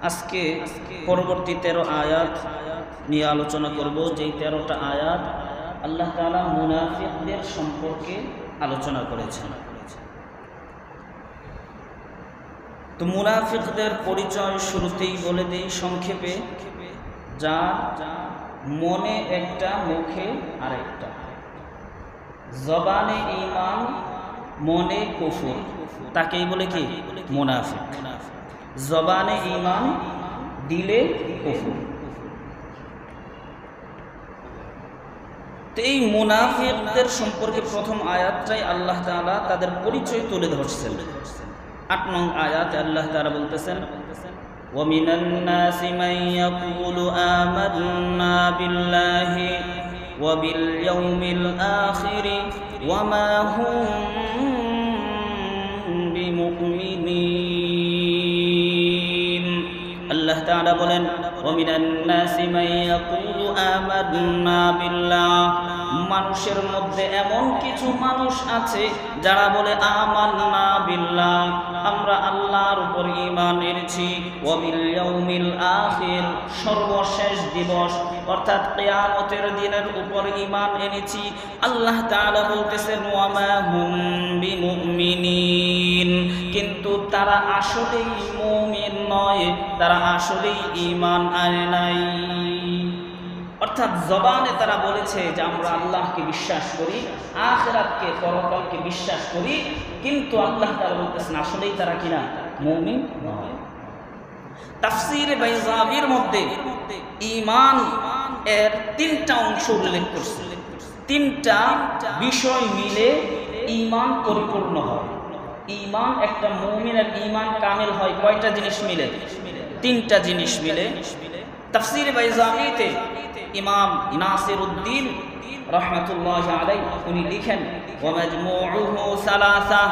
আজকে পরবর্তী 13 আয়াত নিয়ে আলোচনা করব। যেই 13টা আয়াত আল্লাহ তাআলা মুনাফিকদের সম্পর্কে আলোচনা করেছেন। তো মুনাফিকদের পরিচয় শুরুতেই বলে দেই সংক্ষেপে, যার মনে একটা মুখে আরেকটা, জবানে ঈমান মনে কুফর, তাকেই বলে কি মুনাফিক। জবানে ঈমান দিলে কুফর। তো এই মুনাফিকদের সম্পর্কে প্রথম আয়াতটাই আল্লাহ তাআলা তাদের পরিচয় তুলে ধরছেন। 8 নং আয়াতে আল্লাহ তাআলা বলতেছেন, وَمِنَ النَّاسِ مَن يَقُولُ آمَنَّا بِاللَّهِ وَبِالْيَوْمِ الْآخِرِ وَمَا هُمْ بِمُؤْمِنِينَ। আল্লাহ তাআলা বলেন, وَمِنَ النَّاسِ مَن يَقُولُ آمَنَّا بِاللَّهِ, মানুষের মধ্যে এমন কিছু মানুষ আছে যারা বলে আমান্না বিল্লাহ, আমরা আল্লাহর উপর ঈমান এনেছি, ওয়া বিল ইয়াউমিল আখির, সর্বশেষ দিবস অর্থাৎ কিয়ামতের দিনের উপর ঈমান এনেছি। আল্লাহ তাআলা বলতেছেন ওয়া মা হুম বিমুমিনিন, কিন্তু তারা আসলেই মুমিন নয়, তারা আসলেই ঈমান আনে নাই। অর্থাৎ জবানে তারা বলেছে যে আমরা আল্লাহকে বিশ্বাস করি, আখিরাতকে, পরকালকে বিশ্বাস করি, কিন্তু আল্লাহ তাআলা বলতেছেন আসলেই তারা কিনা মুমিন নয়। তাফসীরে বাইজাবির মধ্যে ঈমান এর 3টা অংশ উল্লেখ করছে। 3টা বিষয় মিলে ঈমান পরিপূর্ণ হয়। ঈমান, একটা মুমিনের ঈমান কামিল হয় কয়টা জিনিস মিলে? 3টা জিনিস মিলে। তাফসীরে বাইজাবিতে ইমাম নাসিরউদ্দিন রাহমাতুল্লাহি আলাইহি উনি লিখেন, ওয়া মাজমুউহু সালাসা,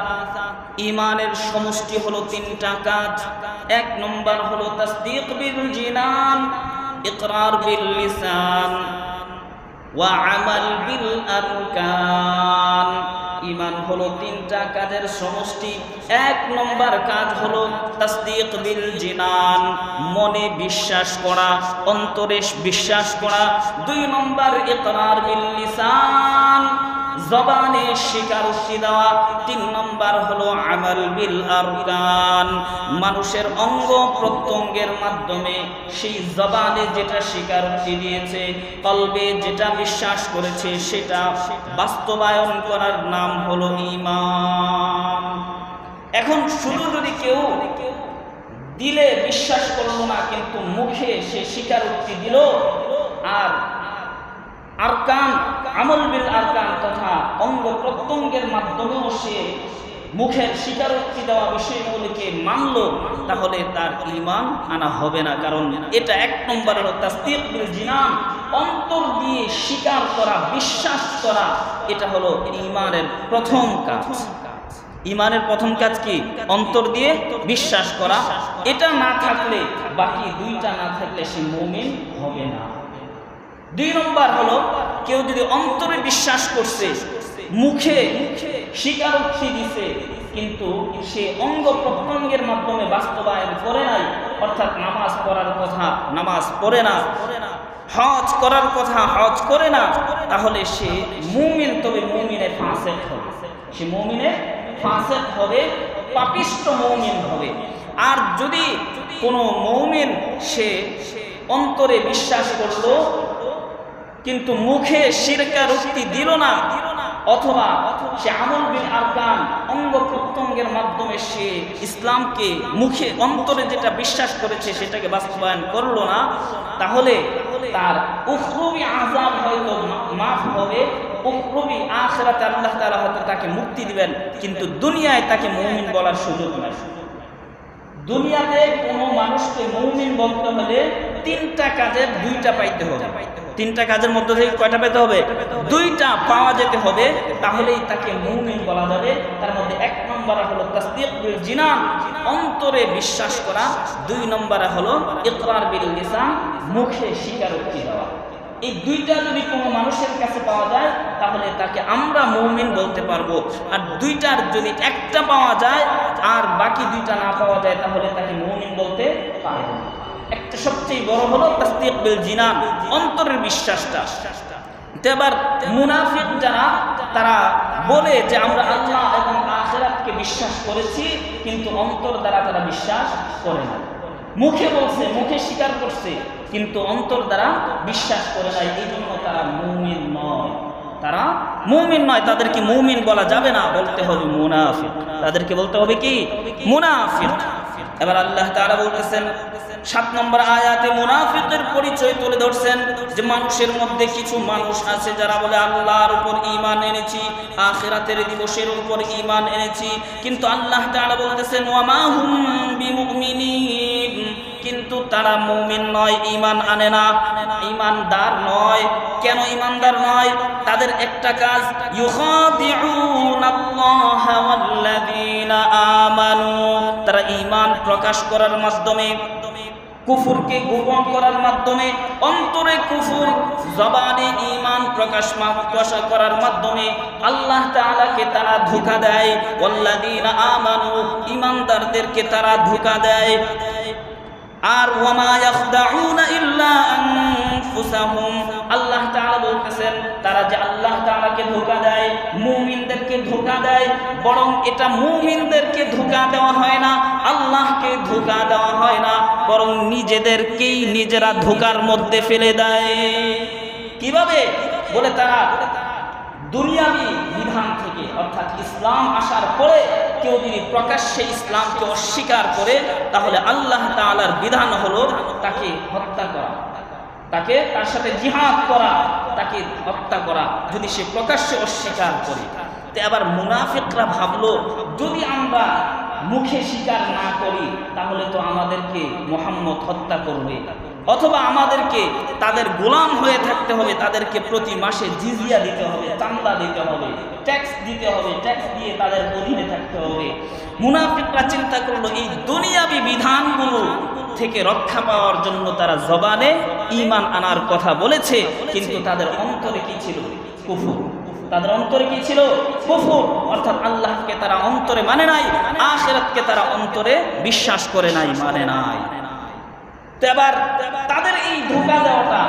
ঈমানের সমষ্টি হলো 3টা কাজ। 1 নম্বর হলো তাসদীক বিল জিনান, ইকরার বিল লিসান, ওয়া আমাল বিল আরকান। ঈমান হলো 3টা কাজের সমষ্টি। 1 নম্বর কাজ হলো তাসদীক বিল জিনান, মনে বিশ্বাস করা, অন্তরে বিশ্বাস করা। 2 নম্বর ইকরার বিল লিসান, জবানে স্বীকারোক্তি দেওয়া। 3 নম্বর হলো আমাল বিল আরকান, মানুষের অঙ্গ প্রত্যঙ্গের মাধ্যমে সেই জবানে যেটা স্বীকারোক্তি দিয়েছে, কলবে যেটা বিশ্বাস করেছে, সেটা বাস্তবায়ন করার নাম হলো ঈমান। এখন শুধু যদি কেউ দিলে বিশ্বাস করলো না, কিন্তু মুখে সে স্বীকারোক্তি দিল, আর আরকান, আমল বিল আরকান তথা অঙ্গ প্রত্যঙ্গের মাধ্যমেও সে মুখের স্বীকারোক্তি দেওয়া বিষয়গুলিকে মানল, তাহলে তার ঈমান আনা হবে না। কারণ এটা 1 নম্বর হলো তাসদীক বিল জিনান, অন্তর দিয়ে স্বীকার করা, বিশ্বাস করা। এটা হলো ঈমানের প্রথম কাজ। ঈমানের প্রথম কাজ কি? অন্তর দিয়ে বিশ্বাস করা। এটা না থাকলে, বাকি 2টা না থাকলে সে মুমিন হবে না। 2 নম্বর হলো, কেউ যদি অন্তরে বিশ্বাস করছে, মুখে স্বীকারোক্তি দিছে, কিন্তু সে অঙ্গ প্রত্যঙ্গের মাধ্যমে বাস্তবায়ন করে নাই, অর্থাৎ নামাজ পড়ার কথা নামাজ পড়ে না, হজ করার কথা হজ করে না, তাহলে সে মুমিন, তবে মুমিনে ফাসিক হবে। সে মুমিনে ফাসিক হবে, পাপিষ্ঠ মুমিন হবে। আর যদি কোনো মুমিন সে অন্তরে বিশ্বাস করলো কিন্তু মুখে স্বীকারোক্তি দিল না, অথবা সে আমল বিল আরকান, অঙ্গ প্রত্যঙ্গের মাধ্যমে সে ইসলামকে মুখে অন্তরে যেটা বিশ্বাস করেছে সেটাকে বাস্তবায়ন করলো না, তাহলে তার উখরবি আযাব হয়তো মাফ হবে, উখরবি আখিরাতে আল্লাহ তাআলা হয়তো তাকে মুক্তি দিবেন, কিন্তু দুনিয়ায় তাকে মুমিন বলার সুযোগ নাই। দুনিয়াতে কোনো মানুষকে মুমিন বলতে হলে 3টা কাজের 2টা পাইতে হবে। 3টা কাজের মধ্যে থেকে কয়টা পেতে হবে? 2টা পাওয়া যেতে হবে, তাহলেই তাকে মুমিন বলা যাবে। তার মধ্যে 1 নম্বরে হলো তাসদীক বিল জিনান, অন্তরে বিশ্বাস করা। 2 নম্বরে হলো ইকরার বিল লিসান, মুখে স্বীকারোক্তি দেওয়া। এই 2টা যদি কোনো মানুষের কাছে পাওয়া যায়, তাহলে তাকে আমরা মুমিন বলতে পারবো। আর 2টার যদি 1টা পাওয়া যায় আর বাকি 2টা না পাওয়া যায়, তাহলে তাকে মুমিন বলতে পারবো না। একটা সবচেয়ে বড় হলো তাসদীক বিল জিনান, অন্তরের বিশ্বাসটা। এবার মুনাফিক যারা, তারা বলে যে আমরা আল্লাহ এবং আখিরাতকে বিশ্বাস করেছি, কিন্তু অন্তর দ্বারা তারা বিশ্বাস করে না। মুখে বলছে, মুখে স্বীকার করছে, কিন্তু অন্তর দ্বারা বিশ্বাস করে নাই। এই জন্য তারা মুমিন নয়, তারা মুমিন নয়। তাদেরকে মুমিন বলা যাবে না, বলতে হবে মুনাফিক। তাদেরকে বলতে হবে কি? মুনাফিক। এবার আল্লাহ তাআলা বলতেছেন 7 নম্বর আয়াতে মুনাফিকের পরিচয় তুলে ধরছেন যে মানুষের মধ্যে কিছু মানুষ আছে যারা বলে আল্লাহর উপর ঈমান এনেছি, আখিরাতের দিবসের উপর ঈমান এনেছি, কিন্তু আল্লাহ তাআলা বলতেছেন ওয়া মা হুম বিমুমিনিন, কিন্তু তারা মুমিন নয়, ঈমান আনে না, ঈমানদার নয়। কেন ঈমানদার নয়? তাদের একটা কাজ, ইউখাদিউনাল্লাহা ওয়াল্লাযীনা আমানু, তারা ঈমান প্রকাশ করার মাধ্যমে, কুফরকে গোপন করার মাধ্যমে, অন্তরে কুফর, জবানে ঈমান প্রকাশ করার মাধ্যমে আল্লাহ তাআলাকে তারা ধোঁকা দেয়। ওয়াল্লাযীনা আমানু, ঈমানদারদেরকে তারা ধোঁকা দেয়। আর ওয়ামা ইয়াখদাউনা ইল্লা আনফুসাহুম, আল্লাহ তাআলা বলতেছেন তারা যে আল্লাহ তাআলাকে ধোঁকা দেয়, মুমিনদেরকে ধোঁকা দেয়, বরং এটা মুমিনদেরকে ধোঁকা দেওয়া হয় না, আল্লাহকে ধোঁকা দেওয়া হয় না, বরং নিজেদেরকেই নিজেরা ধোঁকার মধ্যে ফেলে দেয়। কিভাবে? বলে তারা দুনিয়াবি বিধান থেকে, অর্থাৎ ইসলাম আসার পরে কেউ যদি প্রকাশ্যে ইসলামকে অস্বীকার করে, তাহলে আল্লাহ তাআলার বিধান হলো তাকে হত্যা করা, তাকে তার সাথে জিহাদ করা, তাকে হত্যা করা, যদি সে প্রকাশ্যে অস্বীকার করে। তো আবার মুনাফিকরা ভাবলো যদি আমরা মুখে স্বীকার না করি তাহলে তো আমাদেরকে মুহাম্মদ হত্যা করবে, অথবা আমাদেরকে তাদের গোলাম হয়ে থাকতে হবে, তাদেরকে প্রতি মাসে জিজিয়া দিতে হবে, চান্দা দিতে হবে, ট্যাক্স দিতে হবে, ট্যাক্স দিয়ে তাদের অধীনে থাকতে হবে। মুনাফিকরা চিন্তা করলো এই দুনিয়াবি বিধানগুলো থেকে রক্ষা পাওয়ার জন্য তারা জবানে ঈমান আনার কথা বলেছে, কিন্তু তাদের অন্তরে কি ছিল? কুফর। তাদের অন্তরে কি ছিল? কুফর। অর্থাৎ আল্লাহকে তারা অন্তরে মানে নাই, আখিরাতকে তারা অন্তরে বিশ্বাস করে নাই, মানে নাই। তো এবার তাদের এই ধোঁকা দেওয়াটা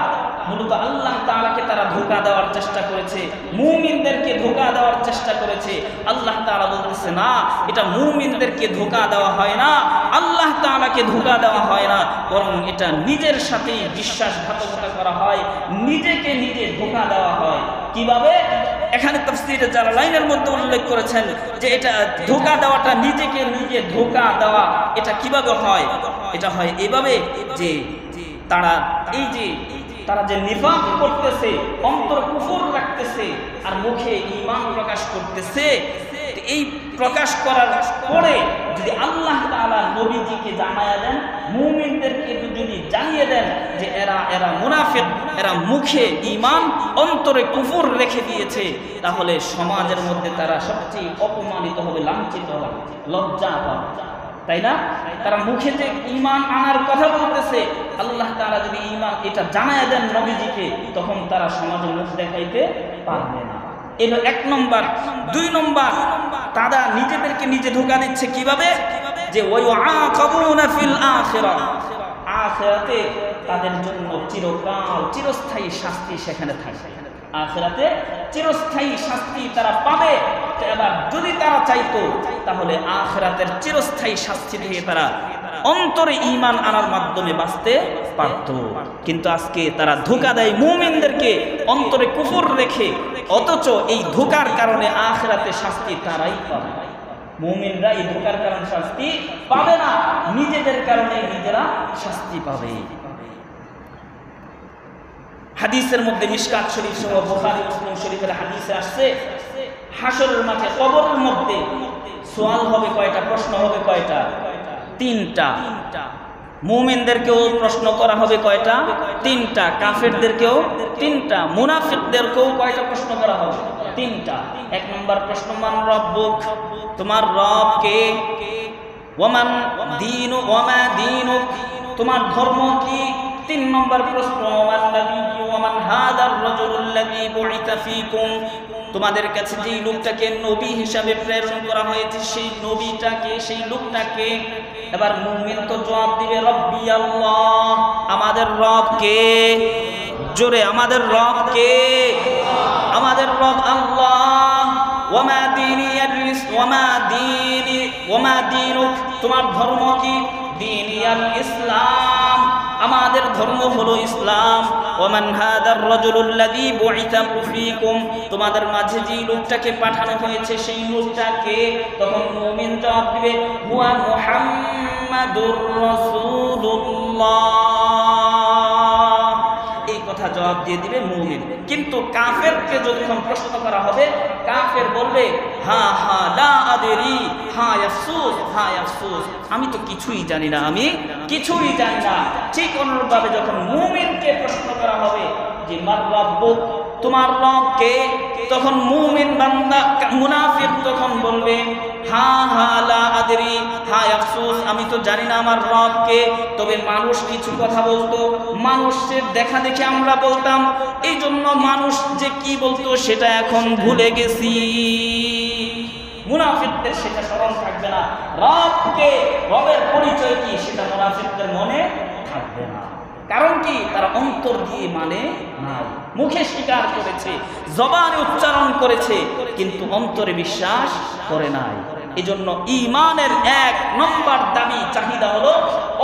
মূলত আল্লাহ তাআলাকে তারা ধোঁকা দেওয়ার চেষ্টা করেছে, মুমিনদেরকে ধোঁকা দেওয়ার চেষ্টা করেছে। আল্লাহ তাআলা বলতেছে না, এটা মুমিনদেরকে ধোঁকা দেওয়া হয় না, আল্লাহ তাআলাকে ধোঁকা দেওয়া হয় না, বরং এটা নিজের সাথেই বিশ্বাসঘাতকতা করা হয়, নিজেকে নিজে ধোঁকা দেওয়া হয়। কিভাবে? এখানে তাফসীরে জালালাইনের মধ্যে উল্লেখ করেছেন যে এটা ধোঁকা দেওয়াটা, নিজেকে নিজে ধোঁকা দেওয়া, এটা কিভাবে হয়? এটা হয় এভাবে যে তারা এই যে তারা যে নিফাক করতেছে, অন্তর কুফর রাখতেছে আর মুখে ঈমান প্রকাশ করতেছে, এই প্রকাশ করার পরে যদি আল্লাহ তাআলা নবীজিকে জানায়া দেন, মুমিনদেরকে যদি জানিয়ে দেন যে এরা মুনাফিক, এরা মুখে ঈমান অন্তরে কুফর রেখে দিয়েছে, তাহলে সমাজের মধ্যে তারা সবচেয়ে অপমানিত হবে, লাঞ্ছিত হবে, লজ্জা পাবে, তাই না? তারা মুখে যে ঈমান আনার কথা বলতেছে, আল্লাহ তাআলা যদি ঈমান এটা জানায় দেন নবীজিকে, তখন তারা সমাজে মুখ দেখাইতে পারবে না। এলো 1 নম্বর। 2 নম্বর, তারা নিজেদেরকে নিজে ধোঁকা দিচ্ছে কিভাবে? যে ওয়ায়াকাবুনা ফিল আখিরাহ, আখিরাতে তাদের জন্য চিরকাল চিরস্থায়ী শাস্তি সেখানে থাকবে, আখিরাতে চিরস্থায়ী শাস্তি তারা পাবে। তো এবার যদি তারা চাইতো তাহলে আখিরাতের চিরস্থায়ী শাস্তি থেকে তারা অন্তরে ঈমান আনার মাধ্যমে বাঁচতে পারত, কিন্তু আজকে তারা ধোঁকা দেয় মুমিনদেরকে অন্তরে কুফর রেখে, অথচ এই ধোঁকার কারণে আখিরাতে শাস্তি তারাই পাবে। মুমিনরা এই ধোঁকার কারণে শাস্তি পাবে না, নিজেদের কারণে নিজেরা শাস্তি পাবে। হাদিসের মধ্যে মিশকাত শরীফ সহ বুখারী মুসলিম শরীফের হাদিসে আসছে, হাসরের মাঠে কবরের মধ্যে সওয়াল হবে কয়টা? প্রশ্ন হবে কয়টা? 3টা। মুমিনদেরকেও প্রশ্ন করা হবে কয়টা? 3টা। কাফেরদেরকেও 3টা। মুনাফিকদেরকেও কয়টা প্রশ্ন করা হবে? 3টা। 1 নম্বর প্রশ্ন, মান রব্বুক, তোমার রব কে? ওয়ামান দীনু, ওয়ামা দীনুক, তোমার ধর্ম কি? 3 নম্বর প্রশ্ন, ওয়ামান নাবিয়্যু ওয়ামান হাদার রাজুলুল্লাযী বুইসা ফীকুম, তোমাদের কাছে যেই লোকটাকে নবী হিসাবে প্রেরণ করা হয়েছে সেই নবীটাকে, সেই লোকটাকে। এবার মুমিন তো জবাব দিবে রব্বি আল্লাহ, আমাদের রব কে? জোরে, আমাদের রব কে? আমাদের রব আল্লাহ। ওয়ামা দীনুক, তোমার ধর্ম কি? দীনিয়াল ইসলাম, আমাদের ধর্ম হলো ইসলাম। ওমান হাদার রাজুলুল্লাযী বুইসা ফীকুম, তোমাদের মাঝে যে লোকটাকে পাঠানো হয়েছে সেই লোকটাকে। তখন মুমিন জবাব দিবে হুয়া মুহাম্মাদুর রাসূলুল্লাহ, এই কথা জবাব দিয়ে দিবে মুমিন। কিন্তু কাফেরকে যখন প্রশ্ন করা হবে, কাফের বলবে হা হা লা আদরি, হা আফসোস, হা আফসোস, আমি তো কিছুই জানি না, আমি কিছুই জানি না। ঠিক অনুরূপভাবে যখন মুমিনকে প্রশ্ন করা হবে যে মার রাব্বুক, তোমার রব কে? তখন মুমিন বান্দা, মুনাফিক তখন বলবে হা হা লা আদরি, হা আফসোস, আমি তো জানি না আমার রব কে। তবে মানুষ কিছু কথা বলতো, মানুষের দেখা দেখে আমরা বলতাম, এই জন্য মানুষ যে কি বলতো সেটা এখন ভুলে গেছি। মুনাফিকদের সেটা স্মরণ থাকবে না। রবকে, রবের পরিচয় কি সেটা মুনাফিকদের মনে থাকবে না। কারণ কি? তারা অন্তর দিয়ে মানে নাই, মুখে স্বীকার করেছে, জবানে উচ্চারণ করেছে, কিন্তু অন্তরে বিশ্বাস করে নাই। এজন্য ঈমানের 1 নম্বর দাবি, চাহিদা হলো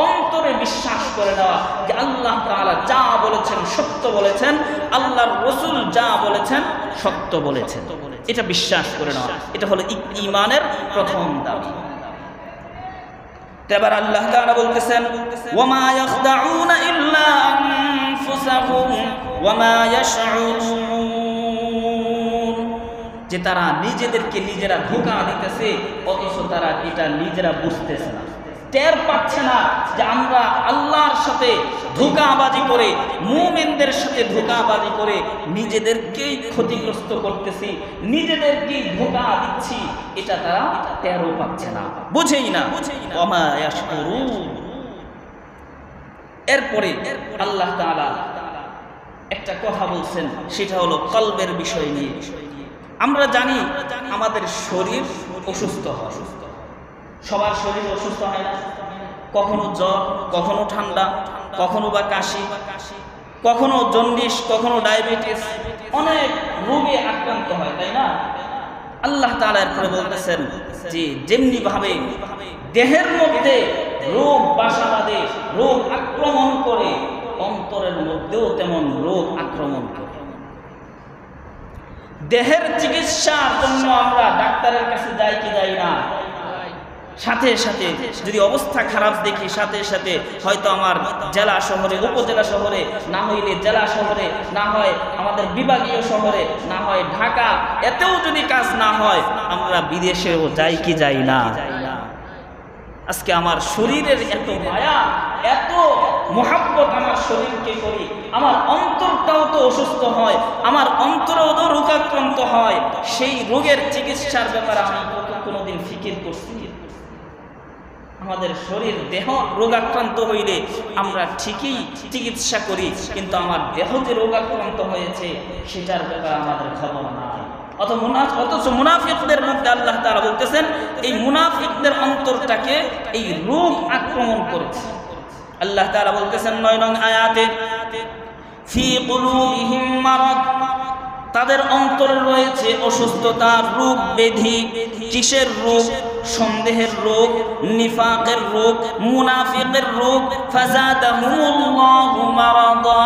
অন্তরে বিশ্বাস করে নেওয়া যে আল্লাহ তাআলা যা বলেছেন সত্য বলেছেন, আল্লাহর রাসূল যা বলেছেন সত্য বলেছেন, এটা বিশ্বাস করে নেওয়া। এটা হলো ঈমানের প্রথম দাবি। এবার আল্লাহ তাআলা বলতেছেন ওয়ামা ইয়াখদাউনা ইল্লা আনফুসাহুম ওয়ামা ইয়াশউরুন, যে তারা নিজেদেরকে নিজেরা ধোঁকা দিতেছে, অথচ তারা এটা নিজেরা বুঝতেছে না, টের পাচ্ছে না যে আমরা আল্লাহর সাথে ধোঁকাবাজি করে, মুমিনদের সাথে ধোঁকাবাজি করে নিজেদেরকেই ক্ষতিগ্রস্ত করতেছি, নিজেদেরকেই ধোঁকা দিচ্ছি, এটা তারা টেরও পাচ্ছে না, বুঝেই না। ওমা ইয়াশউরুন। এরপরে আল্লাহ তাআলা একটা কথা বলছেন, সেটা হলো কলবের বিষয় নিয়ে। আমরা জানি আমাদের শরীর অসুস্থ হয়, সবার শরীর অসুস্থ হয় না? কখনো জ্বর, কখনো ঠান্ডা, কখনো বা কাশি, কখনো জন্ডিস, কখনো ডায়াবেটিস, অনেক রোগে আক্রান্ত হয়, তাই না? আল্লাহ তাআলা এরপরে বলতেছেন যে যেমনি ভাবে দেহের মধ্যে রোগ বাসা বাঁধে, রোগ আক্রমণ করে, অন্তরের মধ্যেও তেমন রোগ আক্রমণ করে। দেহের চিকিৎসার জন্য আমরা ডাক্তারের কাছে যাই কি যাই না? সাথে সাথে যদি অবস্থা খারাপ দেখি, সাথে সাথে হয়তো আমার জেলা শহরে, উপজেলা শহরে, না হইলে জেলা শহরে, না হয় আমাদের বিভাগীয় শহরে, না হয় ঢাকা, এতেও যদি কাজ না হয় আমরা বিদেশেও যাই কি যাই না? আজকে আমার শরীরের এত মায়া, এত মোহাব্বত আমার শরীরকে করি, আমার অন্তরটাও তো অসুস্থ হয়, আমার অন্তরেও তো রোগাক্রান্ত হয়, সেই রোগের চিকিৎসার ব্যাপারে আমি কোনোদিন ফিকির করছি? আমাদের শরীর দেহ রোগাক্রান্ত হইলে আমরা ঠিকই চিকিৎসা করি, কিন্তু আমার দেহ যে রোগাক্রান্ত হয়েছে সেটার ব্যাপারে আমাদের খবর নাই। অথচ মুনাফিকদের মধ্যে আল্লাহ তাআলা বলতেছেন এই মুনাফিকদের অন্তরটাকে এই রোগ আক্রমণ করেছে। আল্লাহ তাআলা বলতেছেন 9 নং আয়াতে ফি কুলুবিহিম মারাদ, তাদের অন্তরে রয়েছে অসুস্থতা, রোগ ব্যাধি। কিসের রোগ? সন্দেহের রোগ, নিফাকের রোগ, মুনাফিকের রোগ। ফাযাদাহুমুল্লাহু মারাদা,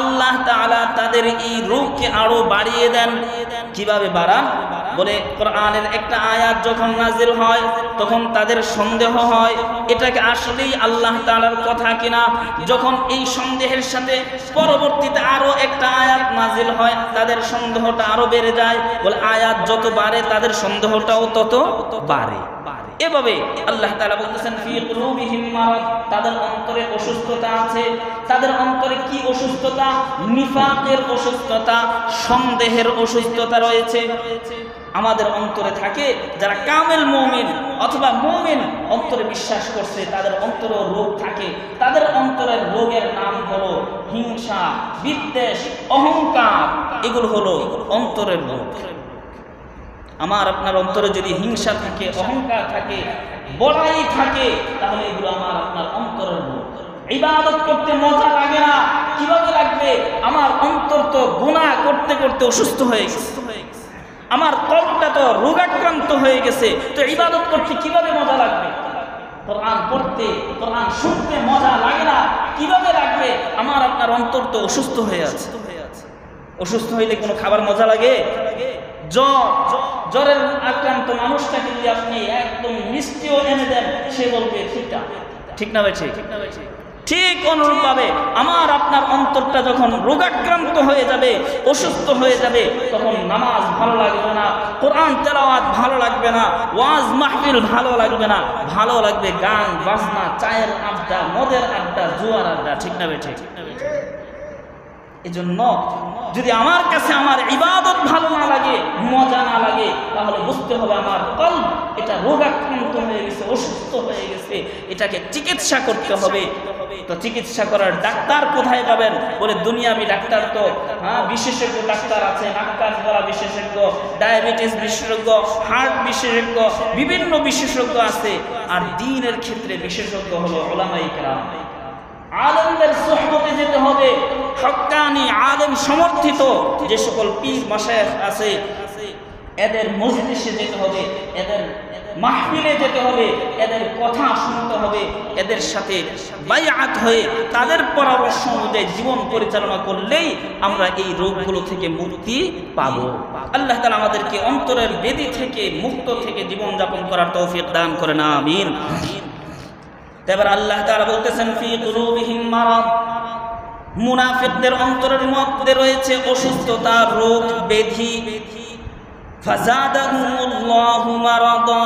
আল্লাহ তাআলা তাদের এই রোগকে আরো বাড়িয়ে দেন। কিভাবে বাড়ান? বলে কোরআনের একটা আয়াত যখন নাজিল হয় তখন তাদের সন্দেহ হয় এটাকে আসলেই আল্লাহ তাআলার কথা কিনা। যখন এই সন্দেহের সাথে পরবর্তীতে আরো একটা আয়াত নাজিল হয় তাদের সন্দেহটা আরো বেড়ে যায়। বলে আয়াত যত বাড়ে তাদের সন্দেহটাও তত বাড়ে। এভাবে আল্লাহ তাআলা বলতেছেন ফি কুলুবিহিম মারাদ, তাদের অন্তরে অসুস্থতা আছে। তাদের অন্তরে কি অসুস্থতা? নিফাকের অসুস্থতা, সন্দেহের অসুস্থতা রয়েছে। আমাদের অন্তরে থাকে যারা কামেল মুমিন অথবা মুমিন অন্তরে বিশ্বাস করছে, তাদের অন্তরে রোগ থাকে, তাদের অন্তরে অন্তরের রোগের নাম হলো হিংসা, বিদ্বেষ, অহংকার। এগুলো হলো অন্তরের রোগ। আমার আপনার অন্তরে যদি হিংসা থাকে, অহংকার থাকে, বড়াই থাকে, তাহলে এগুলো আমার আপনার অন্তরের রোগ। ইবাদত করতে মজা লাগে না, কিভাবে লাগবে? আমার অন্তর তো গুনাহ করতে করতে অসুস্থ হয়ে গেছে, আমার কলবটা তো রোগাক্রান্ত হয়ে গেছে, তো ইবাদত করতে কিভাবে মজা লাগবে? কোরআন পড়তে, কোরআন শুনতে মজা লাগে না, কিভাবে লাগবে? আমার আপনার অন্তর তো অসুস্থ হয়ে আছে। অসুস্থ হইলে কোনো খাবার মজা লাগে? জ্বরের আক্রান্ত মানুষটাকে যদি আপনি একদম মিষ্টিও এনে দেন, সে বলবে ঠিক না ভাই? ঠিক অনুরূপভাবে আমার আপনার অন্তরটা যখন রোগাক্রান্ত হয়ে যাবে, অসুস্থ হয়ে যাবে, তখন নামাজ ভালো লাগবে না, কোরআন তেলাওয়াত ভালো লাগবে না, ওয়াজ মাহফিল ভালো লাগবে না, ভালো লাগবে গান বাজনা, চায়ের আড্ডা, মদের আড্ডা, জুয়ার আড্ডা। ঠিক না ভাই? এজন্য যদি আমার কাছে আমার ইবাদত ভালো না লাগে, মজা না লাগে, তাহলে বুঝতে হবে আমার কলব এটা রোগাক্রান্ত হয়ে গেছে, অসুস্থ হয়ে গেছে, এটাকে চিকিৎসা করতে হবে। তো চিকিৎসা করার ডাক্তার কোথায় পাবেন? বলে দুনিয়াবি ডাক্তার তো বিশেষজ্ঞ ডাক্তার আছে, নাক কান গলা বিশেষজ্ঞ, ডায়াবেটিস বিশেষজ্ঞ, হার্ট বিশেষজ্ঞ, বিভিন্ন বিশেষজ্ঞ আছে। আর দ্বীনের ক্ষেত্রে বিশেষজ্ঞ হলো উলামায়ে কেরাম। আলেমদের সোহবতে যেতে হবে, হক্কানি আলেম সমর্থিত যে সকল পীর মাশায়েখ আছে, এদের মজলিসে যেতে হবে, এদের মাহফিলে যেতে হবে, এদের কথা শুনতে হবে, এদের সাথে বাইআত হয়ে তাদের পরামর্শ অনুযায়ী জীবন পরিচালনা করলেই আমরা এই রোগগুলো থেকে মুক্তি পাব। আল্লাহ তাআলা আমাদেরকে অন্তরের বেদি থেকে, মুক্ত থেকে জীবনযাপন করার তৌফিক দান করেন, আমিন। এবার আল্লাহ তাআলা বলতেছেন, ফি কুলুবিহিম মারাদ, মুনাফিকদের অন্তরের মধ্যে রয়েছে অসুস্থতা, রোগ ব্যাধি। ফাযাদাহুমুল্লাহু মারাদা,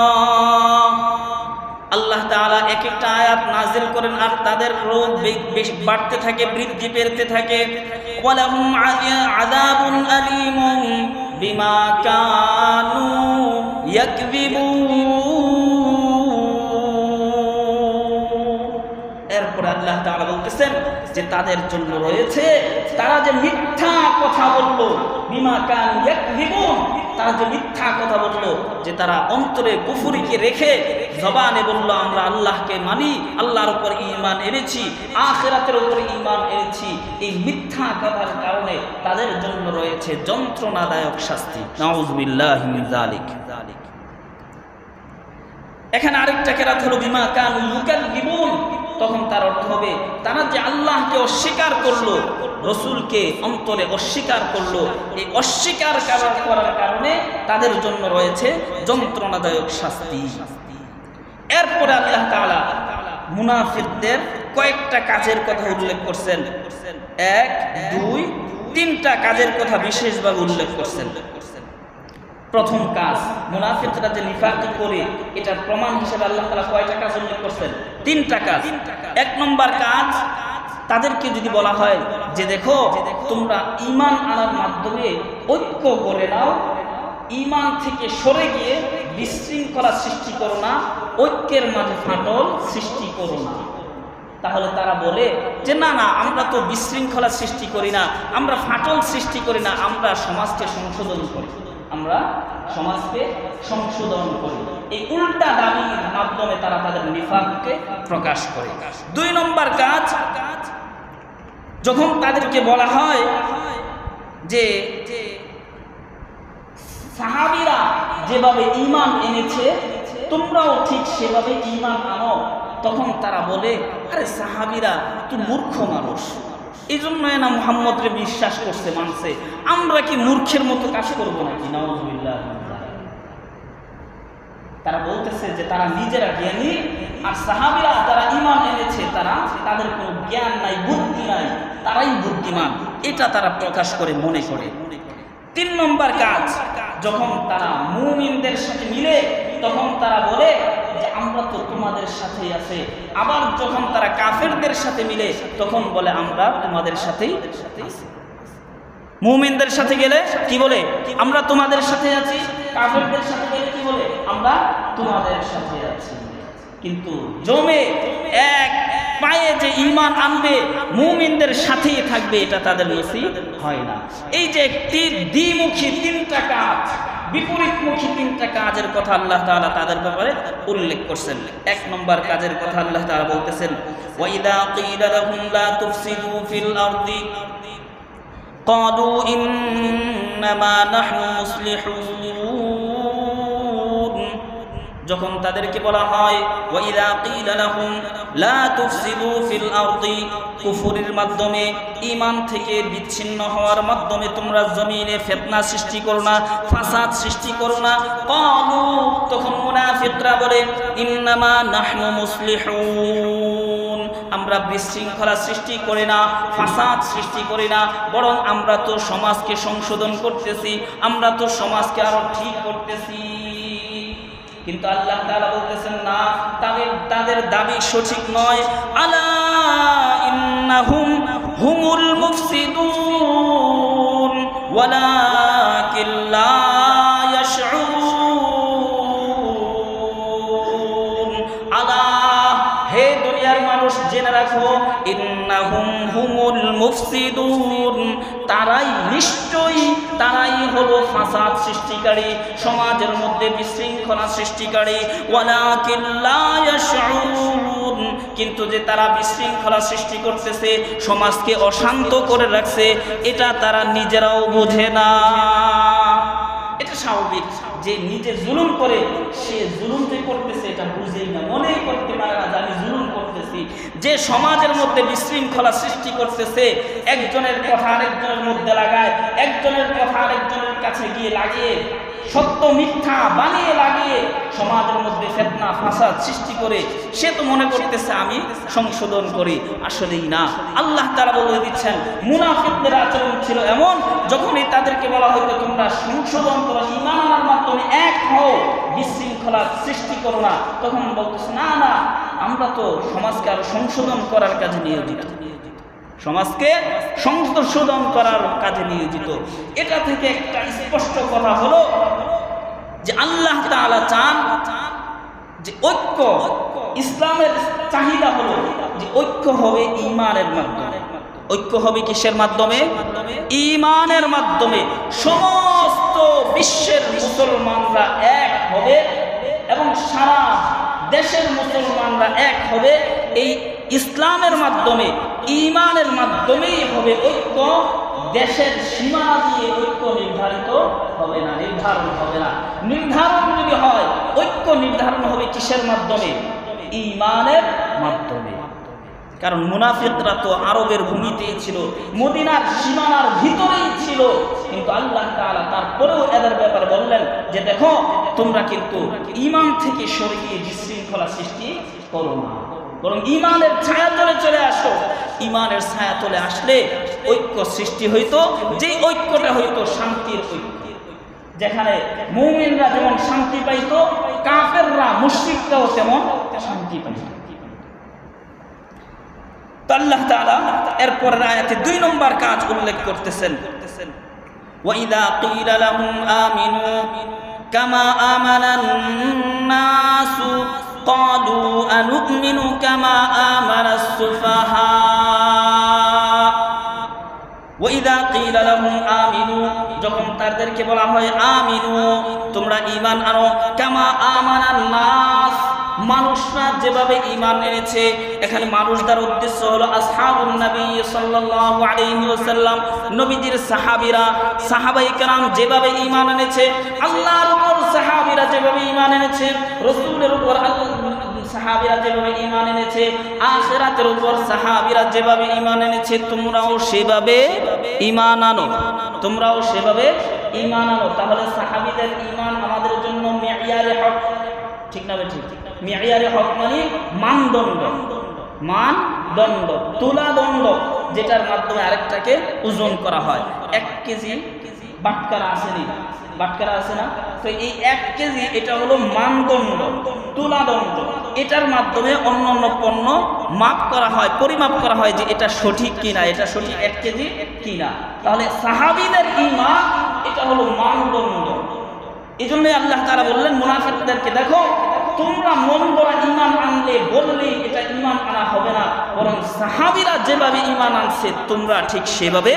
আল্লাহ তাআলা এক একটা আয়াত নাযিল করেন আর তাদের রোগ বাড়তে থাকে, বৃদ্ধি পেতে থাকে। ওয়ালাহুম আযাবুন আলীমুন বিমা কানু ইয়াকযিবুন। এরপরে আল্লাহ তাআলা বলতেছেন যে তাদের জন্য রয়েছে, তারা যে মিথ্যা কথা বললো, বিমা কানু ইয়াকযিবুন, তারা যে মিথ্যা কথা বললো, যে তারা অন্তরে কুফরিকে রেখে জবানে বললো আমরা আল্লাহকে মানি, আল্লাহর উপর ঈমান এনেছি, আখিরাতের উপর ঈমান এনেছি, এই মিথ্যা কথার কারণে তাদের জন্য রয়েছে যন্ত্রণাদায়ক শাস্তি। নাউযুবিল্লাহি মিন যালিক। এখানে আরেকটা কেরাত হলো বিমা কানু ইউকাযযিবুন, তখন তার অর্থ হবে তারা যে আল্লাহকে অস্বীকার করলো, রসুলকে অন্তরে অস্বীকার করলো, এই অস্বীকার করার কারণে তাদের জন্য রয়েছে যন্ত্রণাদায়ক শাস্তি। এরপরে আল্লাহ তাআলা মুনাফিকদের কয়েকটা কাজের কথা উল্লেখ করছেন, 1, 2, 3টা কাজের কথা বিশেষভাবে উল্লেখ করছেন। প্রথম কাজ, মুনাফিকরা যে নিফাকি করে, এটার প্রমাণ হিসেবে আল্লাহ তাআলা কয়টা কাজ উল্লেখ করছেন? 3টা কাজ। 1 নম্বর কাজ, তাদেরকে যদি বলা হয় যে দেখো তোমরা ঈমান আনার মাধ্যমে ঐক্য করে নাও, ঈমান থেকে সরে গিয়ে বিশৃঙ্খলা সৃষ্টি করো না, ঐক্যের মাঝে ফাটল সৃষ্টি করো না। তাহলে তারা বলে যে না না, আমরা তো বিশৃঙ্খলা সৃষ্টি করি না, আমরা ফাটল সৃষ্টি করি না, আমরা সমাজকে সংশোধন করি, আমরা সমাজকে সংশোধন করি। এই উল্টা দাবির মাধ্যমে তারা তাদের নিফাককে প্রকাশ করে। 2 নম্বর কাজ, যখন তাদেরকে বলা হয় যে সাহাবীরা যেভাবে ঈমান এনেছে তোমরাও ঠিক সেভাবে ঈমান আনো, তখন তারা বলে আরে সাহাবীরা তো মূর্খ মানুষ, এই জন্য না মুহাম্মদকে বিশ্বাস করছে, মানছে, আমরা কি মূর্খের মতো কাজ করবো নাকি? নাউযুবিল্লাহ। তারা বলতেছে যে তারা নিজেরা জ্ঞানী, আর সাহাবীরা যারা ঈমান এনেছে তাদের কোনো জ্ঞান নাই, বুদ্ধি নাই, তারাই বুদ্ধিমান, এটা তারা প্রকাশ করে মনে করে। 3 নম্বর কাজ, যখন তারা মুমিনদের সাথে মিলে তখন তারা বলে যে আমরা তো তোমাদের সাথেই আছে। আবার যখন তারা কাফেরদের সাথে মিলে তখন বলে আমরা তোমাদের সাথেই আছি। মুমিনদের সাথে গেলে কি বলে? আমরা তোমাদের সাথে আছি। কাফেরদের সাথে গেলে কি বলে? আমরা তোমাদের সাথে আছি। কিন্তু জমে পায়ে যে ঈমান আনবে মুমিনদের সাথেই থাকবে, এটা তাদের নসিব হয় না। এই যে একটি দ্বিমুখী তিনটা কাজ, বিপরীতমুখী তিনটা কাজের কথা আল্লাহ তাআলা তাদের ব্যাপারে উল্লেখ করছেন। এক নম্বর কাজের কথা আল্লাহ তাআলা বলতেছেন, ওয়াইদা কিলা লাহুম লা তুফসিদু ফিল আরদি ক্বালু ইন্নামা নাহনু মুসলিহুন। যখন তাদেরকে বলা হয় ওয়াইদা কিলা লাহুম লা তুফসিদু ফিল আরদি, কুফরের মাধ্যমে ঈমান থেকে বিচ্ছিন্ন হওয়ার মাধ্যমে তোমরা জমিনে ফিতনা সৃষ্টি করো না, ফাসাদ সৃষ্টি করো না। ক্বালু, তখন মুনাফিকরা বলে ইন্নামা নাহনু মুসলিহুন, আমরা বিশৃঙ্খলা সৃষ্টি করি না, ফাসাদ সৃষ্টি করি না, বরং আমরা তো সমাজকে সংশোধন করতেছি, আমরা তো সমাজকে আরো ঠিক করতেছি। কিন্তু আল্লাহ তাআলা বলতেছেন না, তাদের দাবি সঠিক নয়। আলা ইন্নাহুম হুমুল মুফসিদুন ওয়ালাকিন লা ইয়াশউরুন। আলা, হে দুনিয়ার মানুষ জেনে রাখো, ইন্নাহুম হুমুল মুফসিদুন, তারাই নিশ্চয়ই তারাই হলো ফাসাদ সৃষ্টিকারী, সমাজের মধ্যে বিশৃঙ্খলা সৃষ্টিকারী। ওয়ালাকিন লা ইয়াশউরুন, কিন্তু যে তারা বিশৃঙ্খলা সৃষ্টি করতেছে, সমাজকে অশান্ত করে রাখছে, এটা তারা নিজেরাও বোঝে না। এটা স্বাভাবিক যে নিজে জুলুম করে সে জুলুম যে করতেছে এটা বুঝেই না, মনেই করতে পারে না যে আমি জুলুম করতেছি। যে সমাজের মধ্যে বিশৃঙ্খলা সৃষ্টি করতেছে, একজনের কথা আরেকজনের মধ্যে লাগায়, একজনের কথা আরেকজনের কাছে গিয়ে লাগিয়ে, সত্য মিথ্যা বানিয়ে লাগিয়ে সমাজের মধ্যে ফিতনা ফাসাদ সৃষ্টি করে সে তো মনে করতেছে আমি সংশোধন করি, আসলেই না। আল্লাহ তাআলা বলে দিচ্ছেন মুনাফিকদের আচরণ ছিল এমন, যখনই তাদেরকে বলা হতো তোমরা সংশোধন করো, ঈমান আনার মাধ্যমে এক হও, বিশৃঙ্খলা সৃষ্টি করো না, তখন বলতেছে না না, আমরা তো সমাজকে আরো সংশোধন করার কাজে নিয়োজিত, সমাজকে সংশোধন করার কাজে নিয়োজিত। এটা থেকে একটা স্পষ্ট কথা হলো যে আল্লাহ তাআলা চান যে ঐক্য, ইসলামের চাহিদা হলো যে ঐক্য হবে ঈমানের মাধ্যমে। ঐক্য হবে কিসের মাধ্যমে? ঈমানের মাধ্যমে। সমস্ত বিশ্বের মুসলমানরা এক হবে এবং সারা দেশের মুসলমানরা এক হবে এই ইসলামের মাধ্যমে, ঈমানের মাধ্যমেই হবে ঐক্য। দেশের সীমানা দিয়ে ঐক্য নির্ধারিত হবে না, নির্ধারণ হবে না। নির্ধারণ যদি হয়, ঐক্য নির্ধারণ হবে কিসের মাধ্যমে? ঈমানের মাধ্যমে। কারণ মুনাফিকরা তো আরবের ভূমিতেই ছিল, মদিনার সীমানার ভিতরেই ছিল, কিন্তু আল্লাহ তাআলা তারপরেও এদের ব্যাপারে বললেন যে দেখো তোমরা কিন্তু ঈমান থেকে সরে গিয়ে বিশৃঙ্খলা সৃষ্টি করো না, বরং ঈমানের ছায়াতলে চলে আসো। ঈমানের ছায়াতলে আসলে ঐক্য সৃষ্টি হইতো, যে ঐক্যটা হইতো শান্তির ঐক্য, যেখানে মুমিনরা যেমন শান্তি পাইতো, কাফেররা মুশরিকরাও তেমন শান্তি পাইতো। আল্লাহ তাআলা এরপরের আয়াতে 2 নম্বর কাজ উল্লেখ করতেছেন, ওয়াইদা কিলা লাহুম আমিনু কামা আমানান নাসু ক্বালু আনুমিনু কামা আমানাস সুফাহা। ওয়াইদা কিলা লাহুম আমিনু, যখন তাদেরকে বলা হয় আমিনু, তোমরা ঈমান আনো, কামা আমানান নাস, মানুষরা যেভাবে ঈমান এনেছে। এখানে মানুষদের উদ্দেশ্য হলো আসহাবুন নবী সাল্লাল্লাহু আলাইহি ওয়াসাল্লাম, নবীজির সাহাবীরা, সাহাবায়ে কেরাম যেভাবে ঈমান এনেছে, আল্লাহর উপর সাহাবীরা যেভাবে ঈমান এনেছে, রাসূলের উপর সাহাবীরা যেভাবে ঈমান এনেছে, আখিরাতের উপর সাহাবীরা যেভাবে ঈমান এনেছে, তোমরাও সেভাবে ঈমান আনো, তোমরাও সেভাবে ঈমান আনো। তাহলে সাহাবীদের ঈমান আমাদের জন্য মিয়ারে হক, ঠিক না ঠিক? মিয়ারে হক মানে মানদণ্ড, মানদণ্ড, তুলাদণ্ড, যেটার মাধ্যমে আরেকটাকে ওজন করা হয়। 1 কেজি বাটকারা আসেনি, বাটকারা আছে না? তো এই 1 কেজি এটা হলো মানদণ্ড, তুলাদণ্ড, এটার মাধ্যমে অন্য অন্য পণ্য মাপ করা হয়, পরিমাপ করা হয় যে এটা সঠিক কিনা, এটা সঠিক 1 কেজি কিনা। তাহলে সাহাবীদের ঈমান এটা হলো মানদণ্ড। এই জন্যই আল্লাহ তাআলা বললেন মুনাফিকদেরকে দেখো তোমরা মন গড়া ঈমান আনলে বললে এটা ঈমান আনা হবে না, বরং সাহাবীরা যেভাবে ঈমান আনছে তোমরা ঠিক সেভাবে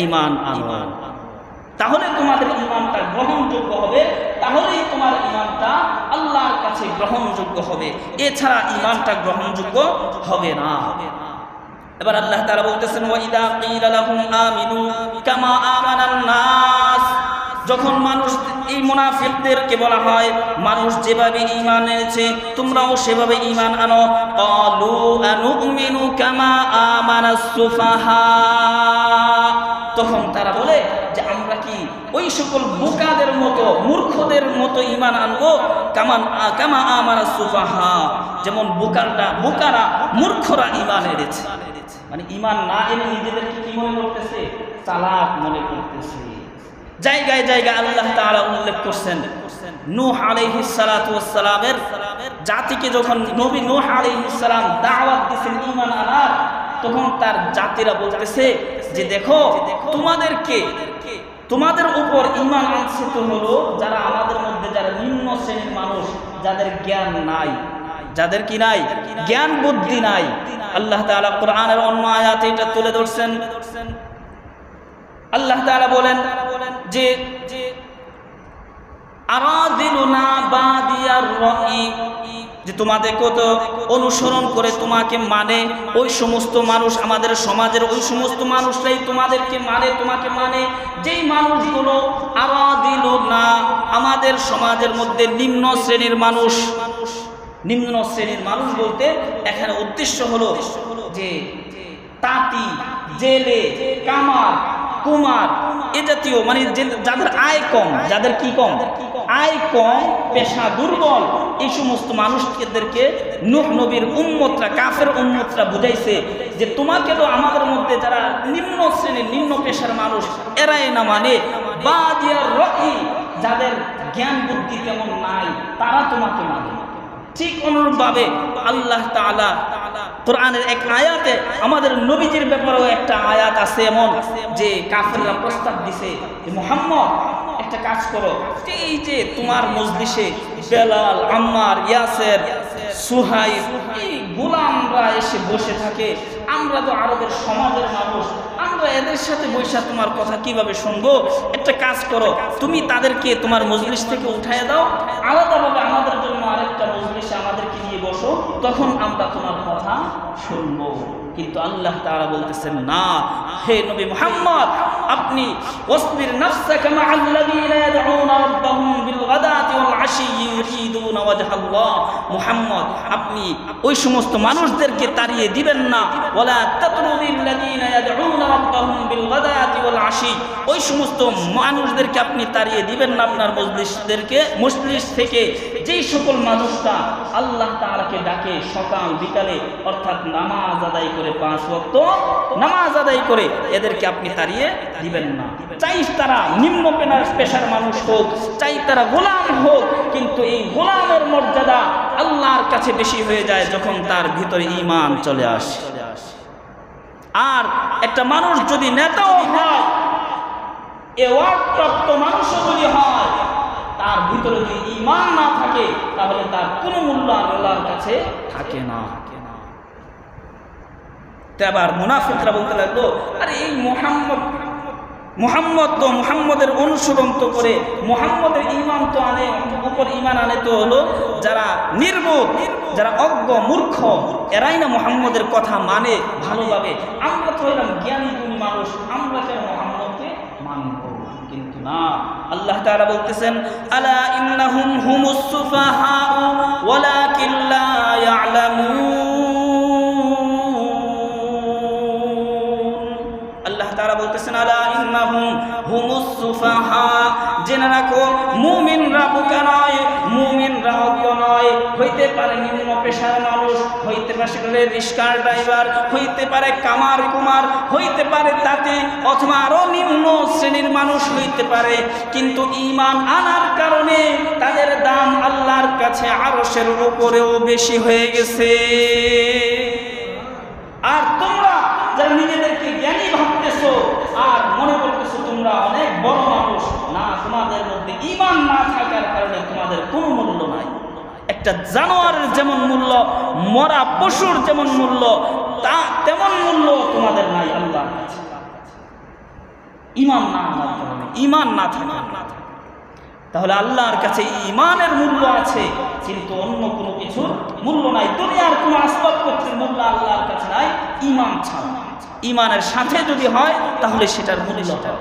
ঈমান আনো, তাহলে তোমাদের ঈমানটা গ্রহণযোগ্য হবে, তাহলেই তোমার ঈমানটা আল্লাহর কাছে গ্রহণযোগ্য হবে, এছাড়া ঈমানটা গ্রহণযোগ্য হবে না। এবার আল্লাহ তাআলা বলতেছেন ওয়া ইদা কিলা লাহুম আমিনু কামা আমানান নাস, যখন মানুষ এই মুনাফিকদেরকে বলা হয় মানুষ যেভাবে ঈমান এনেছে তোমরাও সেভাবে ঈমান আনো, ক্বালু আনুমিনু কামা আমানাস সুফাহা, তখন তারা বলে যে আমরা কি ওই সকল বোকাদের মতো মূর্খদের মতো ঈমান আনবো, কামা আমানাস সুফাহা, যেমন বোকারা মূর্খরা ঈমান এনেছে। মানে ঈমান না এনে নিজেদেরকে কি মনে করতেছে? চালাক মনে করতেছে। জায়গায় জায়গায় আল্লাহ তাআলা উল্লেখ করছেন নূহ আলাইহিস সালাতু ওয়াস সালামের জাতিকে যখন নবী নূহ আলাইহিস সালাম দাওয়াত দিয়েছেন ঈমান আনার, তখন তার জাতিরা বলতেছে যে দেখো তোমাদের উপর ঈমান আনছে তো হলো যারা আমাদের মধ্যে যারা নিম্ন শ্রেণীর মানুষ, যাদের জ্ঞান নাই, যাদের কি নাই? জ্ঞান বুদ্ধি নাই। আল্লাহ তাআলা কোরআনের অন্য আয়াতে এটা তুলে ধরছেন। আল্লাহ তাআলা বলেন যে আরাদিলুনা বাদিয়ার রাই, যে তোমাদের কত অনুসরণ করে তোমাকে মানে ওই সমস্ত মানুষ, আমাদের সমাজের ওই সমস্ত মানুষরাই তোমাদেরকে মানে, তোমাকে মানে, যেই মানুষগুলো আরাদিলুনা আমাদের সমাজের মধ্যে নিম্ন শ্রেণীর মানুষ। নিম্ন শ্রেণীর মানুষ বলতে এখানে উদ্দেশ্য হলো যে তাঁতি, জেলে, কামার, কুমার, এ জাতীয় মানে যাদের আয় কম, যাদের কি কম? আয় কম, পেশা দুর্বল, এই সমস্ত মানুষদেরকে নূহ নবীর উম্মতরা, কাফের উম্মতরা বুঝাইছে যে তোমাকে তো আমাদের মধ্যে যারা নিম্ন শ্রেণীর নিম্ন পেশার মানুষ এরাই না মানে, বাদিয়ার রাই, যাদের জ্ঞান বুদ্ধি কেমন নাই তারা তোমাকে মানে। ঠিক অনুরূপভাবে আল্লাহ তাআলা কোরআনের এক আয়াতে আমাদের নবীজির ব্যাপারেও একটা আয়াত আছে এমন, যে কাফেররা প্রস্তাব দিছে যে মুহাম্মদ একটা কাজ করো, এই যে তোমার মজলিসে বেলাল, আম্মার, ইয়াসের, সুহাইব, এই গোলামরা এসে বসে থাকে, আমরা তো আরবের সমাজের মানুষ, আমরা এদের সাথে বৈশা তোমার কথা কিভাবে শুনবো? একটা কাজ করো, তুমি তাদেরকে তোমার মজলিস থেকে উঠাইয়া দাও, আলাদাভাবে আমাদের জন্য আরেকটা মজলিসে আমাদেরকে নিয়ে বসো, তখন আমরা তোমার কথা শুনবো। কিন্তু আল্লাহ তাআলা বলতেছেন না, হে নবী মুহাম্মদ, আপনি ওয়াসবির নাফসাকা মা'আল্লাযীনা ইয়াদউনা রাব্বাহুম বিল গাদাতি ওয়াল আশিয়্যি ইউরিদুনা ওয়াজহাল্লাহ, মুহাম্মদ আপনি ওই সমস্ত মানুষদেরকে তাড়িয়ে দিবেন না, ওয়ালা তাতরুদিল্লাযীনা ইয়াদউনা রাব্বাহুম বিল গাদাতি ওয়াল আশি, ওই সমস্ত মানুষদেরকে আপনি তাড়িয়ে দিবেন না আপনার মজলিস থেকে যেই সকল মানুষরা আল্লাহ তাআলাকে ডাকে সকাল বিকালে, অর্থাৎ নামাজ আদায় করে 5 ওয়াক্ত নামাজ আদায় করে, এদেরকে আপনি তাড়িয়ে দিবেন না। চাই তারা নিম্ন পেশার মানুষ হোক, চাই তারা গোলাম হোক, কিন্তু এই গোলামের মর্যাদা আল্লাহর কাছে বেশি হয়ে যায় যখন তার ভিতরে ঈমান চলে আসে। আর একটা মানুষ যদি নেতাও হয়, এওয়ার্ডপ্রাপ্ত মানুষও যদি হয়, তার ভিতরে যদি ঈমান না থাকে তাহলে তার কোনো মূল্য আল্লাহর কাছে থাকে না। এবার মুনাফিকরা বলতে লাগলো, আরে এই মুহাম্মদ তো মুহাম্মদের অনুসরণ তো করে মুহাম্মদের ঈমান তো উপর ঈমান আনে তো হলো যারা নির্বোধ, যারা অজ্ঞ মূর্খ, এরাই না মুহাম্মদের কথা মানে ভালোভাবে। আমরা তো এরকম জ্ঞানী গুণী মানুষ, আমরা কেন মুহাম্মদকে মানব? কিন্তু না, আল্লাহ তাআলা বলতেছেন আলা ইন্নাহুম হুমুস সুফাহা ওয়ালাকিন লা ইয়ালামুন। বলতেছেন আলা ইন্নাহুম হুমুস সুফাহা, জেনে রাখো মুমিনরা বোকা নয়, মুমিনরা অজ্ঞ নয়। হইতে পারে নিম্ন পেশার মানুষ, হইতে পারে রিক্সার ড্রাইভার, হইতে পারে কামার কুমার, হইতে পারে তাতে, অথবা আরো নিম্ন শ্রেণীর মানুষ হইতে পারে, কিন্তু ঈমান আনার কারণে তাদের দাম আল্লাহর কাছে আরশের উপরেও বেশি হয়ে গেছে। আর তোমরা যারা নিজেদেরকে জ্ঞানী ভাবতেছো আর মনে করতেছো তোমরা অনেক বড় মানুষ, না, তোমাদের মধ্যে ঈমান না থাকার কারণে তোমাদের কোনো মূল্য নাই। একটা একটা জানোয়ারের যেমন মূল্য, মরা পশুর যেমন মূল্য, তা তেমন মূল্য তোমাদের নাই আল্লাহর কাছে। ঈমান না আনতে হবে, ঈমান না থাকে তাহলে আল্লাহর কাছে ঈমানের মূল্য আছে, কিন্তু অন্য কোনো কিছুর মূল্য নাই। দুনিয়ার কোনো আসবাবপত্রের মূল্য আল্লাহর কাছে নাই ঈমান ছাড়া। ঈমানের সাথে যদি হয় তাহলে সেটার মূল্য হয়।